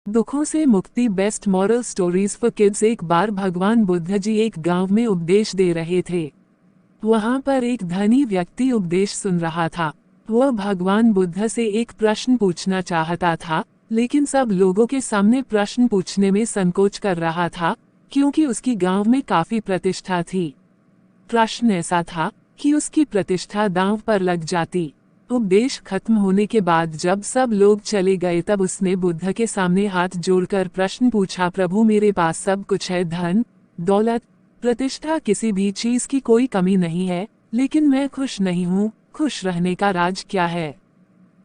दुखों से मुक्ति best moral stories for kids. एक बार भगवान बुद्ध जी एक गांव में उपदेश दे रहे थे। वहां पर एक धनी व्यक्ति उपदेश सुन रहा था। वह भगवान बुद्ध से एक प्रश्न पूछना चाहता था, लेकिन सब लोगों के सामने प्रश्न पूछने में संकोच कर रहा था, क्योंकि उसकी गांव में काफी प्रतिष्ठा थी। प्रश्न ऐसा था कि उसकी प्रतिष्ठा दांव पर लग जाती। उपदेश खत्म होने के बाद जब सब लोग चले गए तब उसने बुद्ध के सामने हाथ जोड़कर प्रश्न पूछा, प्रभु मेरे पास सब कुछ है, धन दौलत प्रतिष्ठा, किसी भी चीज की कोई कमी नहीं है, लेकिन मैं खुश नहीं हूँ। खुश रहने का राज क्या है?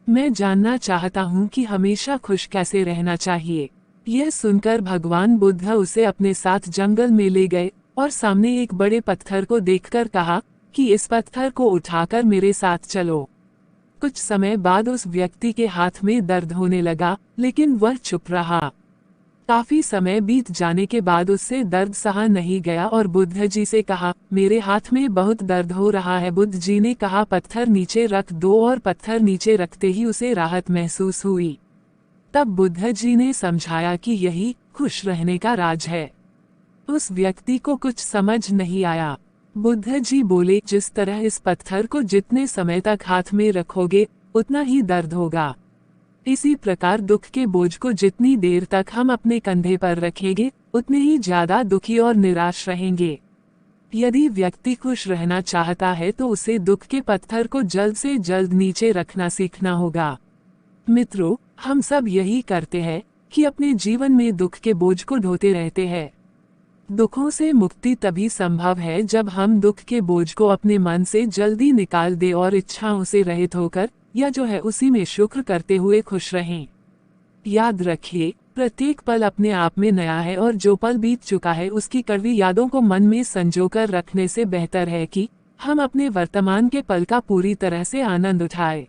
मैं जानना चाहता हूँ कि हमेशा खुश कैसे रहना चाहिए। यह सुनकर भगवान बुद्ध उसे अपने साथ जंगल में ले गए और सामने एक बड़े पत्थर को देखकर कहा कि इस पत्थर को उठाकर मेरे साथ चलो। कुछ समय बाद उस व्यक्ति के हाथ में दर्द होने लगा, लेकिन वह चुप रहा। काफी समय बीत जाने के बाद उससे दर्द सहा नहीं गया और बुद्ध जी से कहा, मेरे हाथ में बहुत दर्द हो रहा है। बुद्ध जी ने कहा, पत्थर नीचे रख दो, और पत्थर नीचे रखते ही उसे राहत महसूस हुई। तब बुद्ध जी ने समझाया कि यही खुश रहने का राज है। उस व्यक्ति को कुछ समझ नहीं आया। बुद्ध जी बोले, जिस तरह इस पत्थर को जितने समय तक हाथ में रखोगे उतना ही दर्द होगा, इसी प्रकार दुख के बोझ को जितनी देर तक हम अपने कंधे पर रखेंगे उतने ही ज्यादा दुखी और निराश रहेंगे। यदि व्यक्ति खुश रहना चाहता है तो उसे दुख के पत्थर को जल्द से जल्द नीचे रखना सीखना होगा। मित्रों, हम सब यही करते हैं कि अपने जीवन में दुख के बोझ को ढोते रहते हैं। दुखों से मुक्ति तभी संभव है जब हम दुख के बोझ को अपने मन से जल्दी निकाल दें और इच्छाओं से रहित होकर या जो है उसी में शुक्र करते हुए खुश रहें। याद रखिए, प्रत्येक पल अपने आप में नया है और जो पल बीत चुका है उसकी कड़वी यादों को मन में संजोकर रखने से बेहतर है कि हम अपने वर्तमान के पल का पूरी तरह से आनंद उठाएं।